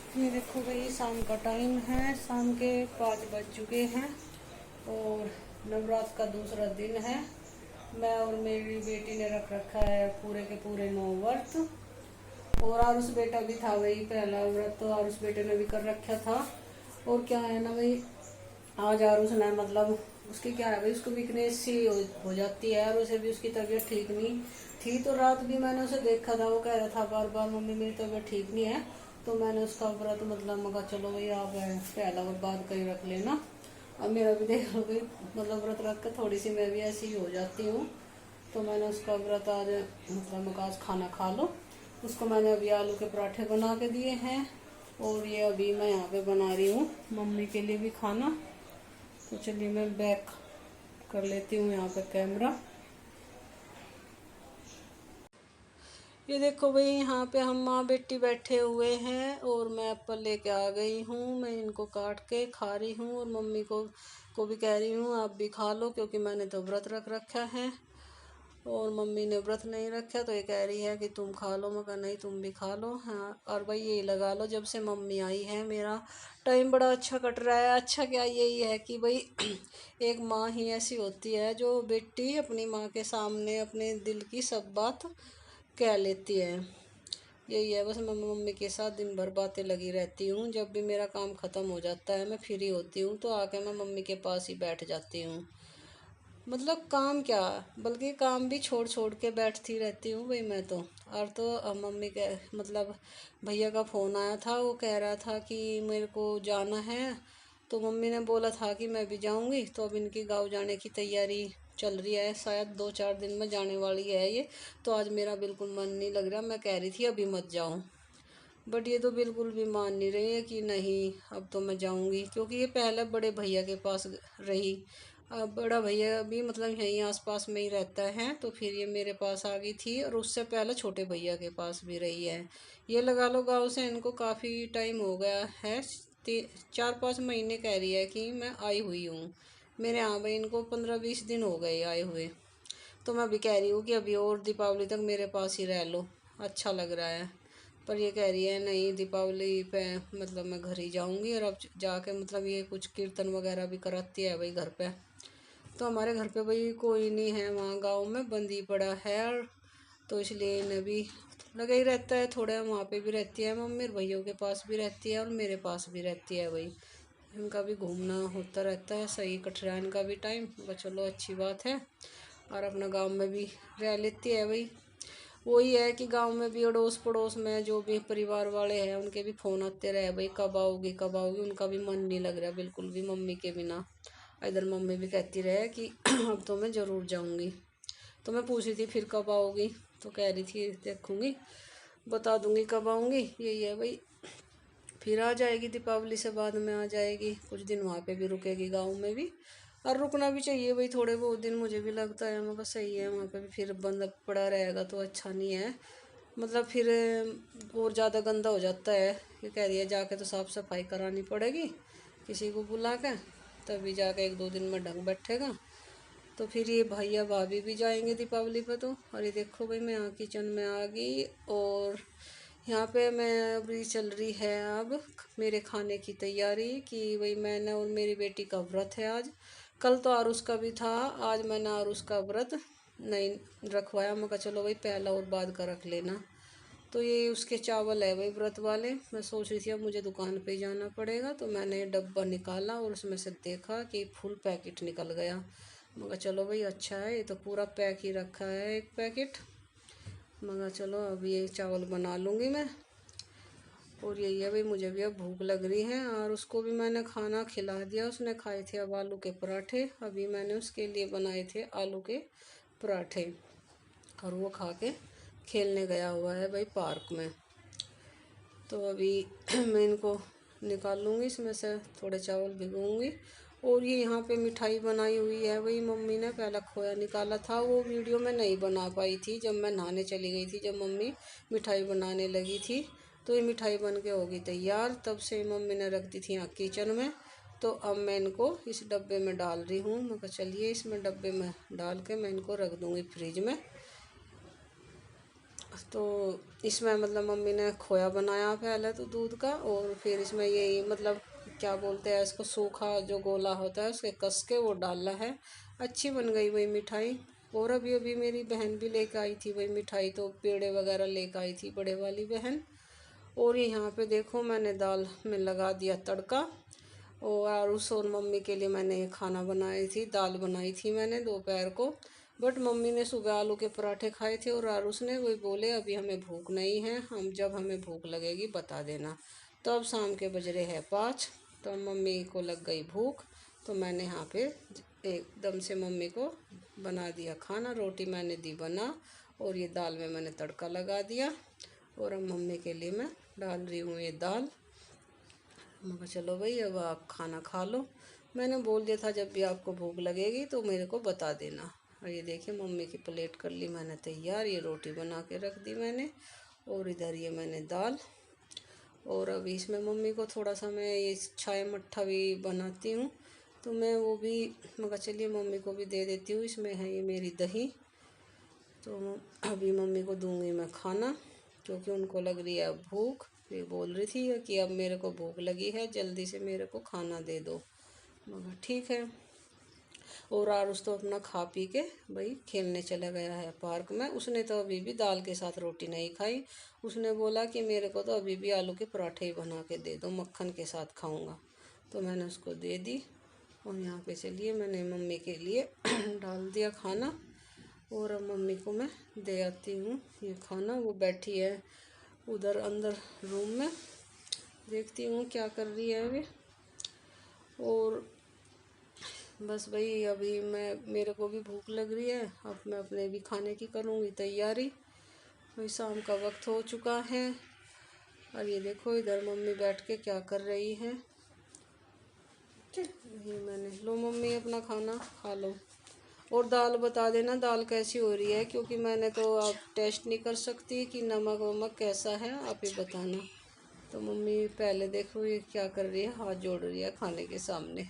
ये देखो भाई, शाम का टाइम है, शाम के 5 बज चुके हैं और नवरात्र का दूसरा दिन है। मैं और मेरी बेटी ने रख रखा है पूरे के पूरे 9 व्रत। और आरुष बेटा भी था, वही पहला व्रत तो आरुष बेटे ने भी कर रखा था। और क्या है ना भाई, आज आरुष ने मतलब उसकी क्या है भाई, उसको वीकनेस सी हो जाती है और उसे भी उसकी तबीयत ठीक नहीं थी। तो रात भी मैंने उसे देखा था, वो कह रहा था बार बार मम्मी मेरी तबीयत ठीक नहीं है। तो मैंने उसका व्रत मतलब मगा चलो भाई आप पहला और बाद का ही रख लेना। अब मेरा भी देख लो भाई, मतलब व्रत रख कर थोड़ी सी मैं भी ऐसी ही हो जाती हूँ। तो मैंने उसका व्रत आज मतलब मगा आज खाना खा लो। उसको मैंने अभी आलू के पराठे बना के दिए हैं और ये अभी मैं यहाँ पे बना रही हूँ मम्मी के लिए भी खाना। तो चलिए मैं बैक कर लेती हूँ यहाँ पे कैमरा। ये देखो भाई, यहाँ पे हम माँ बेटी बैठे हुए हैं और मैं एप्पल लेके आ गई हूँ। मैं इनको काट के खा रही हूँ और मम्मी को भी कह रही हूँ आप भी खा लो, क्योंकि मैंने तो व्रत रख रखा है और मम्मी ने व्रत नहीं रखा। तो ये कह रही है कि तुम खा लो, मैं कहा नहीं तुम भी खा लो। हाँ, और भाई यही लगा लो, जब से मम्मी आई है मेरा टाइम बड़ा अच्छा कट रहा है। अच्छा क्या, यही है कि भाई एक माँ ही ऐसी होती है जो बेटी अपनी माँ के सामने अपने दिल की सब बात कह लेती है। यही है बस, मम्मी मम्मी के साथ दिन भर बातें लगी रहती हूँ। जब भी मेरा काम ख़त्म हो जाता है, मैं फ्री होती हूँ, तो आके मैं मम्मी के पास ही बैठ जाती हूँ। मतलब काम क्या, बल्कि काम भी छोड़ छोड़ के बैठती रहती हूँ भाई मैं तो। और तो मम्मी के मतलब भैया का फ़ोन आया था, वो कह रहा था कि मेरे को जाना है। तो मम्मी ने बोला था कि मैं भी जाऊँगी, तो अब इनकी गाँव जाने की तैयारी चल रही है, शायद 2-4 दिन में जाने वाली है ये। तो आज मेरा बिल्कुल मन नहीं लग रहा, मैं कह रही थी अभी मत जाऊँ, बट ये तो बिल्कुल भी मान नहीं रही है कि नहीं अब तो मैं जाऊंगी। क्योंकि ये पहले बड़े भैया के पास रही, अब बड़ा भैया भी मतलब यहीं आसपास में ही रहता है, तो फिर ये मेरे पास आ गई थी और उससे पहले छोटे भैया के पास भी रही है। ये लगा लो गाँव से इनको काफ़ी टाइम हो गया है, 4-5 महीने कह रही है कि मैं आई हुई हूँ मेरे यहाँ भाई। इनको 15-20 दिन हो गए आए हुए। तो मैं अभी कह रही हूँ कि अभी और दीपावली तक मेरे पास ही रह लो, अच्छा लग रहा है। पर ये कह रही है नहीं दीपावली पे मतलब मैं घर ही जाऊंगी। और अब जाके मतलब ये कुछ कीर्तन वगैरह भी कराती है भाई घर पे। तो हमारे घर पे भाई कोई नहीं है, वहाँ गांव में बंदी पड़ा है और तो इसलिए इन्हें भी लगा ही रहता है। थोड़ा वहाँ पे भी रहती है मम्मी, और भैयों के पास भी रहती है और मेरे पास भी रहती है भाई। इनका भी घूमना होता रहता है, सही कट रहा है इनका भी टाइम। चलो अच्छी बात है। और अपना गांव में भी रह लेती है भाई। वही है कि गांव में भी अड़ोस पड़ोस में जो भी परिवार वाले हैं उनके भी फ़ोन आते रहे भाई कब आओगी कब आओगी। उनका भी मन नहीं लग रहा बिल्कुल भी मम्मी के बिना। इधर मम्मी भी कहती रहे कि अब तो मैं ज़रूर जाऊंगी। तो मैं पूछ रही थी फिर कब आओगी, तो कह रही थी देखूंगी बता दूंगी कब आऊँगी। यही है भाई, फिर आ जाएगी दीपावली से बाद में आ जाएगी, कुछ दिन वहाँ पे भी रुकेगी गांव में भी। और रुकना भी चाहिए भाई थोड़े बहुत दिन, मुझे भी लगता है मगर सही है। वहाँ पे भी फिर बंद पड़ा रहेगा तो अच्छा नहीं है, मतलब फिर और ज़्यादा गंदा हो जाता है। ये कह रही है जाके तो साफ़ सफाई करानी पड़ेगी किसी को बुला के, तभी जाके 1-2 दिन में ढंग बैठेगा। तो फिर ये भैया भाभी भी जाएंगे दीपावली पे तो। और ये देखो भाई मैं यहाँ किचन में आ गई और यहाँ पे मैं अभी चल रही है अब मेरे खाने की तैयारी कि भाई मैंने और मेरी बेटी का व्रत है आज। कल तो आरुष का भी था, आज मैंने आरुष का व्रत नहीं रखवाया। मैं कहा चलो भाई पहला और बाद का रख लेना। तो ये उसके चावल है भाई व्रत वाले। मैं सोच रही थी अब मुझे दुकान पे जाना पड़ेगा, तो मैंने डब्बा निकाला और उसमें से देखा कि फुल पैकेट निकल गया। मगर चलो भाई अच्छा है, ये तो पूरा पैक ही रखा है एक पैकेट। मगर चलो अब ये चावल बना लूँगी मैं। और यही है भाई, मुझे भी अब भूख लग रही है और उसको भी मैंने खाना खिला दिया। उसने खाए थे अब आलू के पराठे, अभी मैंने उसके लिए बनाए थे आलू के पराठे और वो खा के खेलने गया हुआ है भाई पार्क में। तो अभी मैं इनको निकाल लूँगी, इसमें से थोड़े चावल भिगोऊँगी। और ये यहाँ पे मिठाई बनाई हुई है भाई, मम्मी ने पहला खोया निकाला था, वो वीडियो में नहीं बना पाई थी जब मैं नहाने चली गई थी, जब मम्मी मिठाई बनाने लगी थी। तो ये मिठाई बन के होगी तैयार, तब से मम्मी ने रख दी थी यहाँ किचन में। तो अब मैं इनको इस डब्बे में डाल रही हूँ। मैं कहा चलिए इसमें डब्बे में डाल के मैं इनको रख दूँगी फ्रिज में। तो इसमें मतलब मम्मी ने खोया बनाया पहले तो दूध का, और फिर इसमें यही मतलब क्या बोलते हैं इसको, सूखा जो गोला होता है उसके कस के वो डाला है। अच्छी बन गई वही मिठाई। और अभी अभी मेरी बहन भी लेकर आई थी वही मिठाई, तो पेड़े वगैरह लेकर आई थी बड़े वाली बहन। और यहाँ पे देखो मैंने दाल में लगा दिया तड़का। और आरुष और मम्मी के लिए मैंने खाना बनाई थी, दाल बनाई थी मैंने दोपहर को। बट मम्मी ने सुबह आलू के पराठे खाए थे और आरुष ने वही बोले अभी हमें भूख नहीं है, हम जब हमें भूख लगेगी बता देना। तो अब शाम के बज रहे हैं 5, तो मम्मी को लग गई भूख, तो मैंने यहाँ पे एकदम से मम्मी को बना दिया खाना। रोटी मैंने दी बना और ये दाल में मैंने तड़का लगा दिया। और अब मम्मी के लिए मैं डाल रही हूँ ये दाल। मैं कहा चलो भाई अब आप खाना खा लो, मैंने बोल दिया था जब भी आपको भूख लगेगी तो मेरे को बता देना। और ये देखिए मम्मी की प्लेट कर ली मैंने तैयार, ये रोटी बना के रख दी मैंने, और इधर ये मैंने दाल। और अभी इसमें मम्मी को थोड़ा सा मैं ये चाय मट्ठा भी बनाती हूँ, तो मैं वो भी मैं कहा चलिए मम्मी को भी दे देती हूँ। इसमें है ये मेरी दही, तो अभी मम्मी को दूंगी मैं खाना, क्योंकि उनको लग रही है अब भूख। ये बोल रही थी कि अब मेरे को भूख लगी है, जल्दी से मेरे को खाना दे दो। मगर ठीक है। और आरुष तो अपना खा पी के भाई खेलने चला गया है पार्क में। उसने तो अभी भी दाल के साथ रोटी नहीं खाई, उसने बोला कि मेरे को तो अभी भी आलू के पराठे ही बना के दे दो, मक्खन के साथ खाऊंगा। तो मैंने उसको दे दी। और यहाँ पे चलिए मैंने मम्मी के लिए डाल दिया खाना, और अब मम्मी को मैं दे आती हूँ ये खाना। वो बैठी है उधर अंदर रूम में, देखती हूँ क्या कर रही है अभी। और बस भाई अभी मेरे को भी भूख लग रही है, अब मैं अपने भी खाने की करूँगी तैयारी। भाई शाम का वक्त हो चुका है। और ये देखो इधर मम्मी बैठ के क्या कर रही है। ये मैंने लो मम्मी अपना खाना खा लो, और दाल बता देना दाल कैसी हो रही है, क्योंकि मैंने तो आप टेस्ट नहीं कर सकती कि नमक वमक कैसा है, आप ही बताना। तो मम्मी पहले देखो ये क्या कर रही है, हाथ जोड़ रही है खाने के सामने।